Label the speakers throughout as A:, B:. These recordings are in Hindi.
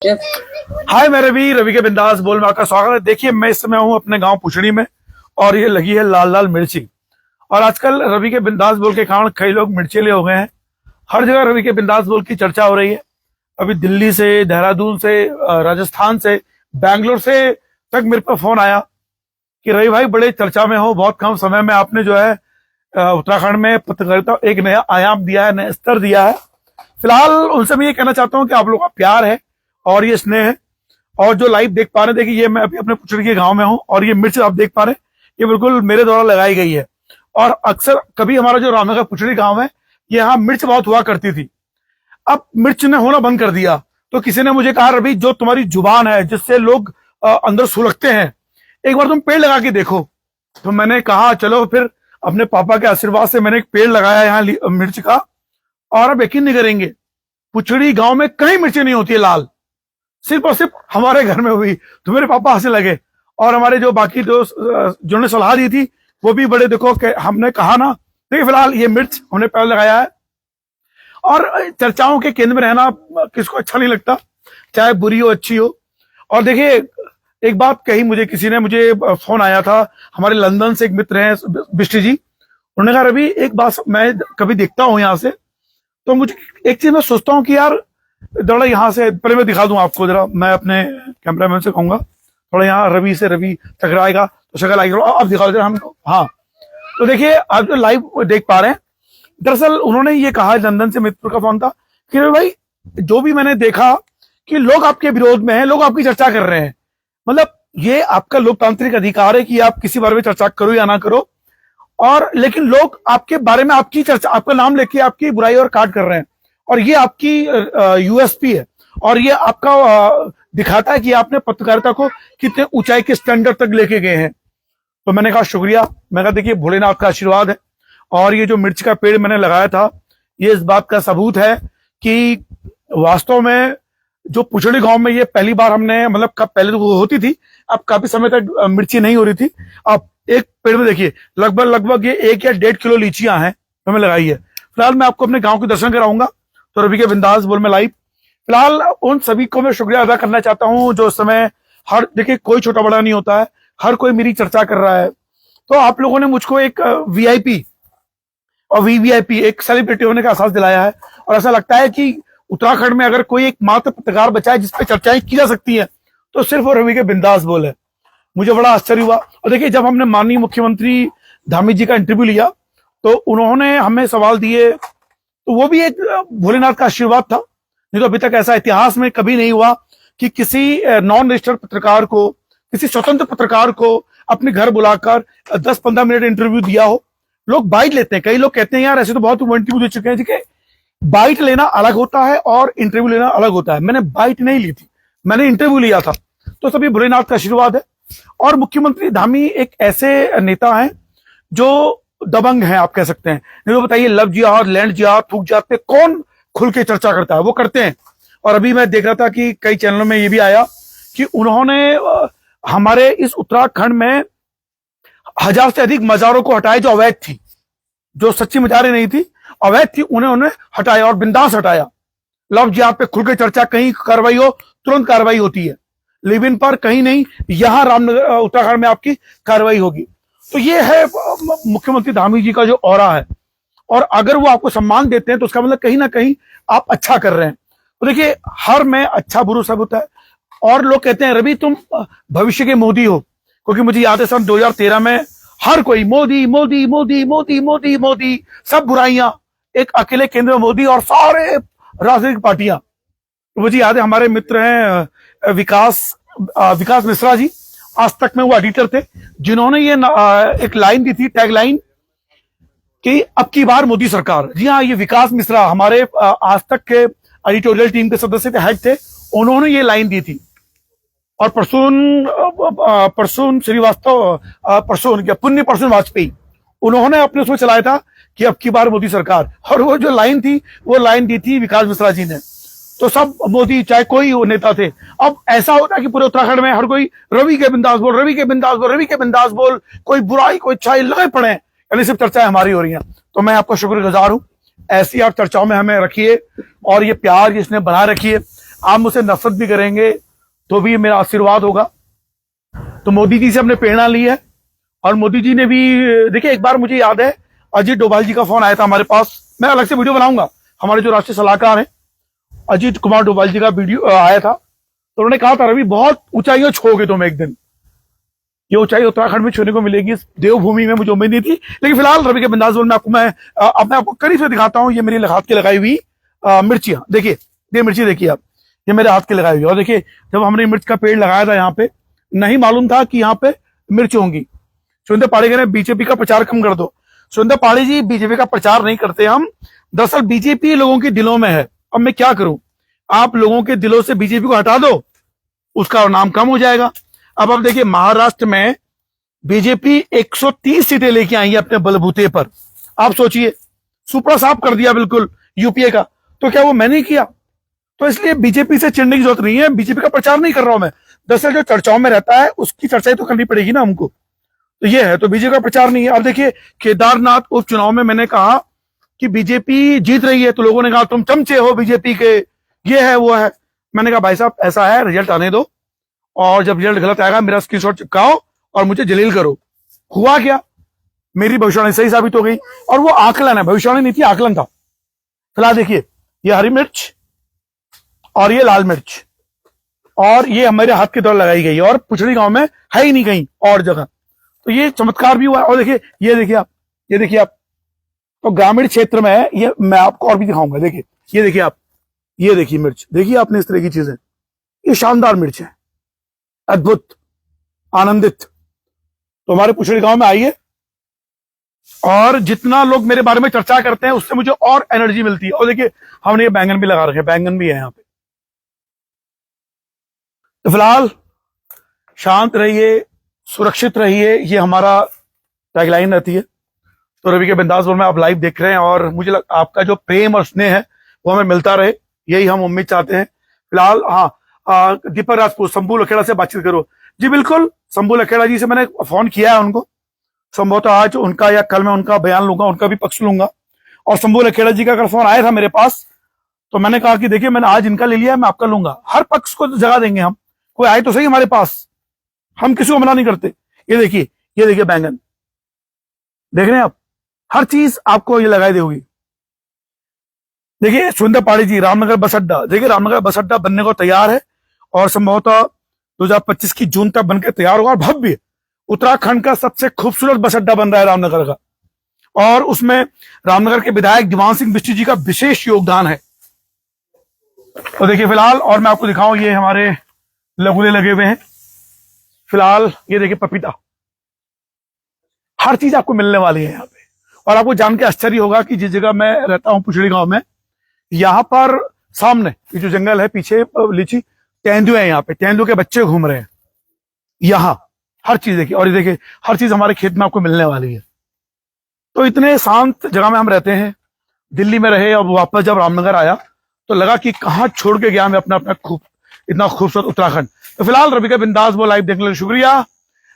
A: हाय मैं रवि के बिंदास बोल में आपका स्वागत है। देखिए मैं इस समय हूँ अपने गांव पुछड़ी में और ये लगी है लाल लाल मिर्ची। और आजकल रवि के बिंदास बोल के कारण कई लोग मिर्चीले हो गए हैं। हर जगह रवि के बिंदास बोल की चर्चा हो रही है। अभी दिल्ली से, देहरादून से, राजस्थान से, बैंगलोर से तक मेरे पर फोन आया कि रवि भाई बड़े चर्चा में हो, बहुत कम समय में आपने जो है उत्तराखंड में पत्रकारिता एक नया आयाम दिया है, नया स्तर दिया है। फिलहाल उनसे मैं ये कहना चाहता हूँ कि आप लोगों का प्यार है और ये स्नेह है। और जो लाइव देख पा रहे हैं, देखिए ये मैं अभी अपने पुछड़ी के गांव में हूँ और ये मिर्च आप देख पा रहे हैं, ये बिल्कुल मेरे द्वारा लगाई गई है। और अक्सर कभी हमारा जो रामनगर पुछड़ी गांव है, यहाँ मिर्च बहुत हुआ करती थी। अब मिर्च ने होना बंद कर दिया। तो किसी ने मुझे कहा, रवि जो तुम्हारी जुबान है जिससे लोग अंदर सुलगते हैं, एक बार तुम पेड़ लगा के देखो। तो मैंने कहा चलो फिर अपने पापा के आशीर्वाद से मैंने एक पेड़ लगाया यहाँ मिर्च का। और अब यकीन नहीं करेंगे, पुछड़ी गांव में कहीं मिर्ची नहीं होती है लाल, सिर्फ और सिर्फ हमारे घर में हुई। तो मेरे पापा हंसने लगे और हमारे जो बाकी दोस्त जिन्होंने सलाह दी थी वो भी बड़े, देखो कि हमने कहा ना। देखिए फिलहाल ये मिर्च हमने पेड़ लगाया है। और चर्चाओं के केंद्र में रहना किसको अच्छा नहीं लगता, चाहे बुरी हो अच्छी हो। और देखिए एक बात कही मुझे किसी ने, मुझे फोन आया था, हमारे लंदन से एक मित्र हैं बिष्टी जी। उन्होंने कहा रवि एक बात मैं कभी देखता हूँ यहाँ से, तो मुझे एक चीज मैं सोचता हूँ कि यार थोड़ा यहाँ से पहले मैं दिखा दूं आपको जरा, मैं अपने कैमरामैन से कहूंगा थोड़ा यहाँ रवि से रवि टकराएगा तो शक्ल आएगी, अब दिखाओ जरा हमको। हाँ तो देखिए आप जो लाइव देख पा रहे हैं, दरअसल उन्होंने ये कहा, लंदन से मित्र का फोन था कि भाई जो भी मैंने देखा कि लोग आपके विरोध में हैं, लोग आपकी चर्चा कर रहे हैं। मतलब ये आपका लोकतांत्रिक अधिकार है कि आप किसी बारे में चर्चा करो या ना करो, और लेकिन लोग आपके बारे में आपकी चर्चा, आपका नाम लेके आपकी बुराई और काट कर रहे हैं। और ये आपकी यूएसपी है और ये आपका दिखाता है कि आपने पत्रकारिता को कितने ऊंचाई के स्टैंडर्ड तक लेके गए हैं। तो मैंने कहा शुक्रिया। मैं कहा देखिए भोलेनाथ का आशीर्वाद है। और ये जो मिर्च का पेड़ मैंने लगाया था, ये इस बात का सबूत है कि वास्तव में जो पुछड़ी गांव में ये पहली बार हमने, मतलब पहले तो वो होती थी, अब काफी समय तक मिर्ची नहीं हो रही थी। अब एक पेड़ में देखिए लगभग ये 1 या 1.5 किलो लीचियां हैं हमें लगाई है। फिलहाल मैं आपको अपने गांव के दर्शन कराऊंगा। तो रवि के बिंदास बोल में लाइव। फिलहाल उन सभी को मैं शुक्रिया अदा करना चाहता हूं जो उस समय, हर देखिए कोई छोटा बड़ा नहीं होता है, हर कोई मेरी चर्चा कर रहा है। तो आप लोगों ने मुझको एक वीआईपी और वीवीआईपी, एक सेलिब्रिटी होने का एहसास दिलाया है। और ऐसा लगता है कि उत्तराखंड में अगर कोई एक मात्र पत्रकार बचा है जिसपे चर्चाएं की जा सकती है तो सिर्फ वो रवि के बिंदास बोल है। मुझे बड़ा आश्चर्य हुआ। और देखिए जब हमने माननीय मुख्यमंत्री धामी जी का इंटरव्यू लिया तो उन्होंने हमें सवाल दिए, तो वो भी एक भोलेनाथ का आशीर्वाद था। नहीं तो अभी तक ऐसा इतिहास में कभी नहीं हुआ कि किसी नॉन रजिस्टर्ड पत्रकार को, किसी स्वतंत्र पत्रकार को अपने घर बुलाकर 10-15 मिनट इंटरव्यू दिया हो। लोग बाइट लेते हैं, कई लोग कहते हैं यार ऐसे तो बहुत इंटरव्यू दे चुके हैं। ठीक है, बाइट लेना अलग होता है और इंटरव्यू लेना अलग होता है। मैंने बाइट नहीं ली थी, मैंने इंटरव्यू लिया था। तो सभी भोलेनाथ का आशीर्वाद है। और मुख्यमंत्री धामी एक ऐसे नेता हैं जो दबंग हैं, आप कह सकते हैं। नहीं तो बताइए लव जिहाद, लैंड जिहाद, थूक जिहाद पे कौन खुल के चर्चा करता है? वो करते हैं। और अभी मैं देख रहा था कि कई चैनलों में ये भी आया कि उन्होंने हमारे इस उत्तराखंड में 1000 से अधिक मजारों को हटाया जो अवैध थी, जो सच्ची मजारें नहीं थी, अवैध थी, उन्हें हटाया और बिंदास हटाया। लव जिहाद पे खुल के चर्चा, कहीं कार्रवाई हो तुरंत कार्रवाई होती है, लिव इन पर कहीं नहीं, यहां रामनगर उत्तराखंड में आपकी कार्रवाई होगी। तो ये है मुख्यमंत्री धामी जी का जो ऑरा है। और अगर वो आपको सम्मान देते हैं तो उसका मतलब कहीं ना कहीं आप अच्छा कर रहे हैं। तो देखिए हर में अच्छा बुरा सब होता है। और लोग कहते हैं रवि तुम भविष्य के मोदी हो, क्योंकि मुझे याद है सन 2013 में हर कोई मोदी मोदी मोदी मोदी मोदी मोदी, सब बुराइयां, एक अकेले केंद्र में मोदी और सारे राजनीतिक पार्टियां। तो मुझे याद है हमारे मित्र हैं विकास मिश्रा जी, आज तक में वो एडिटर थे, जिन्होंने ये एक लाइन दी थी, टैग लाइन, कि अब की बार मोदी सरकार। जी हाँ, ये विकास मिश्रा हमारे आज तक के एडिटोरियल टीम के सदस्य थे, हेड थे, उन्होंने ये लाइन दी थी। और परसून श्रीवास्तव, पुण्य परसून वाजपेयी, उन्होंने अपने उसमें चलाया था कि अब की बार मोदी सरकार। और वो जो लाइन थी वो लाइन दी थी विकास मिश्रा जी ने। तो सब मोदी, चाहे कोई नेता थे। अब ऐसा होता है कि पूरे उत्तराखंड में हर कोई रवि के बिंदास बोल, रवि के बिंदास बोल, रवि के बिंदास बोल, कोई बुराई कोई अच्छाई लगे पड़े, यानी सिर्फ चर्चाएं हमारी हो रही हैं। तो मैं आपका शुक्रगुजार हूं, ऐसी आप चर्चाओं में हमें रखिए और ये प्यार जिसने बना रखिए। आप मुझसे नफरत भी करेंगे तो भी मेरा आशीर्वाद होगा। तो मोदी जी से हमने प्रेरणा ली है, और मोदी जी ने भी, देखिए एक बार मुझे याद है अजीत डोभाल जी का फोन आया था हमारे पास, मैं अलग से वीडियो बनाऊंगा, हमारे जो राष्ट्रीय सलाहकार हैं अजीत कुमार डोभाल जी का वीडियो आया था। तो उन्होंने कहा था रवि बहुत ऊंचाइयों छूओगे तुम एक दिन, ये ऊंचाई उत्तराखंड में छूने को मिलेगी, इस देवभूमि में मुझे उम्मीद नहीं थी। लेकिन फिलहाल रवि के बिंदास बोल में आपको करीब से दिखाता हूं। ये मेरी हाथ की लगाई हुई मिर्चियां, देखिए ये मिर्ची देखिए आप, ये मेरे हाथ की लगाई हुई। और देखिए जब हमने मिर्च का पेड़ लगाया था यहाँ पे, नहीं मालूम था कि यहाँ पे मिर्च होंगी। सुरेंद्र पाड़ी कह रहे बीजेपी का प्रचार कम कर दो। सुरेंद्र पाड़ी जी, बीजेपी का प्रचार नहीं करते हम, दरअसल बीजेपी लोगों के दिलों में है। अब मैं क्या करूं, आप लोगों के दिलों से बीजेपी को हटा दो, उसका नाम कम हो जाएगा। अब आप देखिए महाराष्ट्र में बीजेपी 130 सीटें लेके आई है अपने बलबूते पर। आप सोचिए, सुपड़ा साफ कर दिया बिल्कुल यूपीए का। तो क्या वो मैंने किया? तो इसलिए बीजेपी से चिढ़ने की जरूरत नहीं है, बीजेपी का प्रचार नहीं कर रहा हूं मैं। दरअसल जो चर्चाओं में रहता है उसकी चर्चाएं तो करनी पड़ेगी ना हमको, तो ये है। तो बीजेपी का प्रचार नहीं है। अब देखिए केदारनाथ उपचुनाव में मैंने कहा कि बीजेपी जीत रही है, तो लोगों ने कहा तुम चमचे हो बीजेपी के, ये है वो है। मैंने कहा भाई साहब ऐसा है, रिजल्ट आने दो, और जब रिजल्ट गलत आएगा मेरा स्क्रीनशॉट चिपकाओ और मुझे जलील करो। हुआ क्या, मेरी भविष्यवाणी सही साबित हो गई। और वो आकलन है, भविष्यवाणी नहीं थी, आकलन था। फिलहाल देखिए ये हरी मिर्च और ये लाल मिर्च, और ये हमारे हाथ के द्वारा लगाई गई, और पुछड़ी गांव में है ही नहीं कहीं और जगह। तो ये चमत्कार भी हुआ। और देखिए ये देखिए आप, ये देखिए आप, तो ग्रामीण क्षेत्र में है ये। मैं आपको और भी दिखाऊंगा, देखिए ये देखिए आप, ये देखिए मिर्च, देखिए आपने इस तरह की चीजें, ये शानदार मिर्च है, अद्भुत, आनंदित। तो हमारे पुछड़ी गांव में आइए, और जितना लोग मेरे बारे में चर्चा करते हैं उससे मुझे और एनर्जी मिलती है। और देखिए हमने ये बैंगन भी लगा रखे, बैंगन भी है यहाँ पे। तो फिलहाल शांत रहिए, सुरक्षित रहिए, ये हमारा टैगलाइन रहती है। तो रवि के बिंदास बोल में आप लाइव देख रहे हैं, और मुझे आपका जो प्रेम और स्नेह है वो हमें मिलता रहे, यही हम उम्मीद चाहते हैं। फिलहाल हाँ, दीपक राजपूत, शंभू लखेड़ा से बातचीत करो। जी बिल्कुल, शंभू लखेड़ा जी से मैंने फोन किया है उनको, संभवतः आज उनका या कल मैं उनका बयान लूंगा, उनका भी पक्ष लूंगा। और शंभू लखेड़ा जी का अगर फोन आया था मेरे पास, तो मैंने कहा कि देखिए मैंने आज इनका ले लिया, मैं आपका लूंगा। हर पक्ष को जगह देंगे हम, कोई आए तो सही हमारे पास, हम किसी को मना नहीं करते। ये देखिए बैंगन देख रहे हैं आप, हर चीज आपको ये लगाई देगी। देखिए सुरेंद्र पाड़ी जी, रामनगर बस अड्डा, देखिए रामनगर बस अड्डा बनने को तैयार है, और संभवतः 2025 की जून तक बनकर तैयार होगा। और भव्य, उत्तराखंड का सबसे खूबसूरत बस अड्डा बन रहा है रामनगर का, और उसमें रामनगर के विधायक दीवान सिंह बिष्ट जी का विशेष योगदान है। तो देखिए फिलहाल, और मैं आपको दिखाऊं, ये हमारे लगुले लगे हुए हैं। फिलहाल ये देखिए पपीता, हर चीज आपको मिलने वाली है यहाँ पे। और आपको जान के आश्चर्य होगा कि जिस जगह मैं रहता हूँ पुछड़ी गांव में, यहाँ पर सामने ये जो जंगल है पीछे लीची, तेंदुए हैं यहाँ पे, तेंदुए के बच्चे घूम रहे हैं यहाँ। हर चीज देखिए, और ये देखिए हर चीज हमारे खेत में आपको मिलने वाली है। तो इतने शांत जगह में हम रहते हैं, दिल्ली में रहे, और वापस जब रामनगर आया तो लगा कि कहाँ छोड़ के गया मैं अपना अपना इतना खूबसूरत उत्तराखंड। तो फिलहाल रवि का बिंदास वो लाइव देखने के लिए शुक्रिया।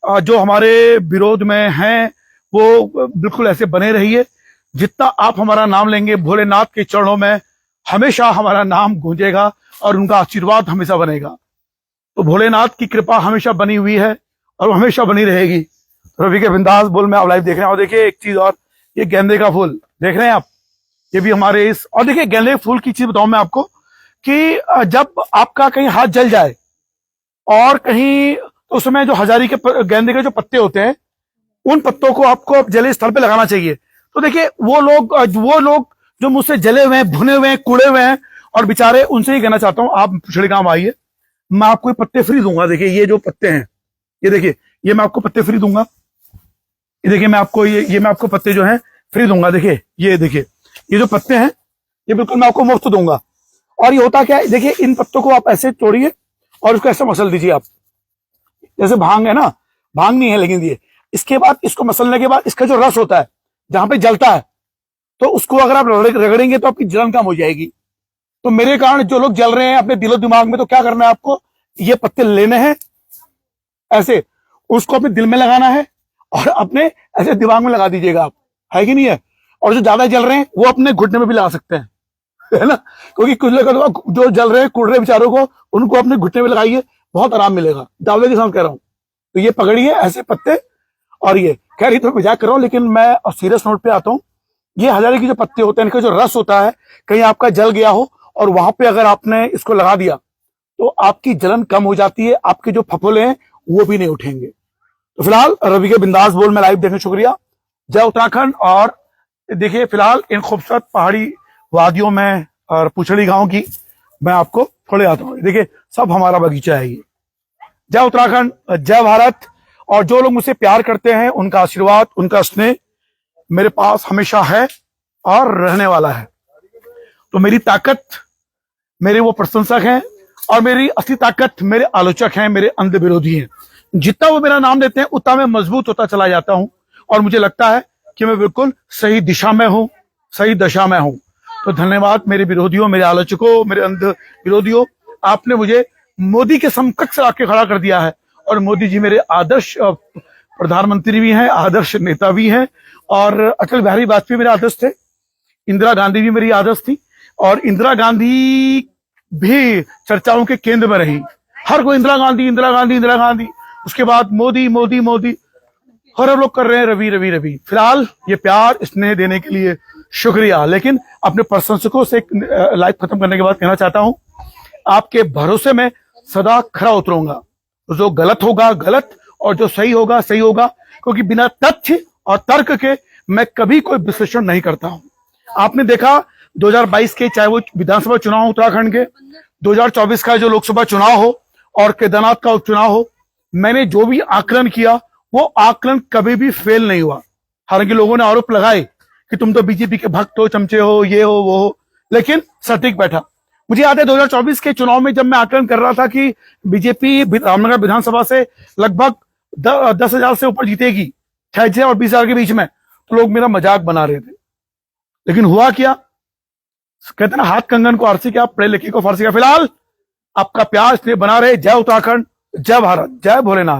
A: जो हमारे विरोध में हैं वो बिल्कुल ऐसे बने रहिए। जितना आप हमारा नाम लेंगे, भोलेनाथ के चरणों में हमेशा हमारा नाम गूंजेगा, और उनका आशीर्वाद हमेशा बनेगा। तो भोलेनाथ की कृपा हमेशा बनी हुई है, और वो हमेशा बनी रहेगी। रवि के बिंदास बोल में आप लाइव देख रहे हैं। और देखिए एक चीज और, ये गेंदे का फूल देख रहे हैं आप, ये भी हमारे इस, और देखिए गेंदे फूल की चीज बताऊं मैं आपको कि जब आपका कहीं हाथ जल जाए और कहीं, तो उसमें जो हजारी के गेंदे के जो पत्ते होते हैं, उन पत्तों को आपको जले स्थल पे लगाना चाहिए। तो देखिए वो लोग जो मुझसे जले हुए हैं, भुने हुए हैं, कुड़े हुए हैं, और बेचारे, उनसे ही कहना चाहता हूं आप पिछड़े गांव आइए, मैं आपको पत्ते फ्री दूंगा। देखिए ये जो पत्ते हैं, ये देखिए, ये मैं आपको पत्ते फ्री दूंगा। ये देखिए मैं आपको ये मैं आपको पत्ते जो हैं फ्री दूंगा। देखिए ये जो पत्ते हैं ये बिल्कुल मैं आपको मुफ्त दूंगा। और ये होता क्या है, देखिए इन पत्तों को आप ऐसे तोड़िए और उसको ऐसे मसल दीजिए आप, जैसे भांग है ना, भांग नहीं है लेकिन ये, इसके बाद इसको मसलने के बाद इसका जो रस होता है जहां पे जलता है, तो उसको अगर आप रगड़ेंगे तो आपकी जलन कम हो जाएगी। तो मेरे कारण जो लोग जल रहे हैं अपने दिलो दिमाग में, तो क्या करना है आपको, ये पत्ते लेने हैं ऐसे, उसको अपने दिल में लगाना है और अपने ऐसे दिमाग में लगा दीजिएगा आप, है कि नहीं है। और जो ज्यादा जल रहे हैं वो अपने घुटने में भी लगा सकते हैं है ना, क्योंकि कुछ लोग जो जल रहे कुड़ रहे बेचारों को, उनको अपने घुटने में लगाइए, बहुत आराम मिलेगा, दावे के साथ कह रहा हूं। तो ये पकड़िए ऐसे पत्ते, और ये खैर ये तो मजाक कर रहा हूं, लेकिन मैं सीरियस नोट पे आता हूं। ये हजारे के जो पत्ते होते हैं, इनका जो रस होता है, कहीं आपका जल गया हो और वहां पे अगर आपने इसको लगा दिया तो आपकी जलन कम हो जाती है, आपके जो फफोले हैं वो भी नहीं उठेंगे। तो फिलहाल रवि के बिंदास बोल में लाइव देखने शुक्रिया। जय उत्तराखंड। और देखिए फिलहाल इन खूबसूरत पहाड़ी वादियों में और पुछड़ी गांव की मैं आपको थोड़े आता हूँ। देखिए सब हमारा बगीचा है ये। जय उत्तराखंड, जय भारत। और जो लोग मुझसे प्यार करते हैं, उनका आशीर्वाद, उनका स्नेह मेरे पास हमेशा है और रहने वाला है। तो मेरी ताकत मेरे वो प्रशंसक हैं, और मेरी असली ताकत मेरे आलोचक हैं, मेरे अंध विरोधी हैं। जितना वो मेरा नाम देते हैं उतना मैं मजबूत होता चला जाता हूं, और मुझे लगता है कि मैं बिल्कुल सही दिशा में हूं, सही दशा में हूं। तो धन्यवाद मेरे विरोधियों, मेरे आलोचकों, मेरे अंध विरोधियों। आपने मुझे मोदी के समकक्ष आके खड़ा कर दिया है, और मोदी जी मेरे आदर्श प्रधानमंत्री भी हैं, आदर्श नेता भी हैं, और अटल बिहारी वाजपेयी मेरे आदर्श थे, इंदिरा गांधी भी मेरी आदर्श थी, और इंदिरा गांधी भी चर्चाओं के केंद्र में रही। हर कोई इंदिरा गांधी इंदिरा गांधी इंदिरा गांधी, उसके बाद मोदी मोदी मोदी, हर लोग कर रहे हैं रवि रवि रवि। फिलहाल ये प्यार स्नेह देने के लिए शुक्रिया, लेकिन अपने प्रशंसकों से लाइव खत्म करने के बाद कहना चाहता हूं, आपके भरोसे में सदा खरा उतरूंगा। जो गलत होगा गलत, और जो सही होगा सही होगा, क्योंकि बिना तथ्य और तर्क के मैं कभी कोई विश्लेषण नहीं करता हूं। आपने देखा 2022 के, चाहे वो विधानसभा चुनाव हो उत्तराखंड के, 2024 का जो लोकसभा चुनाव हो, और केदारनाथ का उपचुनाव हो, मैंने जो भी आकलन किया वो आकलन कभी भी फेल नहीं हुआ। हालांकि लोगों ने आरोप लगाए कि तुम तो बीजेपी के भक्त हो, चमचे हो, ये हो वो हो, लेकिन सटीक बैठा। मुझे याद है 2024 के चुनाव में जब मैं आकलन कर रहा था कि बीजेपी रामनगर विधानसभा से लगभग 10,000 से ऊपर जीतेगी, 6,000 और 20,000 के बीच में, तो लोग मेरा मजाक बना रहे थे। लेकिन हुआ क्या, कहते ना हाथ कंगन को आरसी क्या, पढ़े लिखे को फारसी क्या। फिलहाल आपका प्यार इसलिए बना रहे। जय उत्तराखंड, जय भारत, जय भोलेनाथ।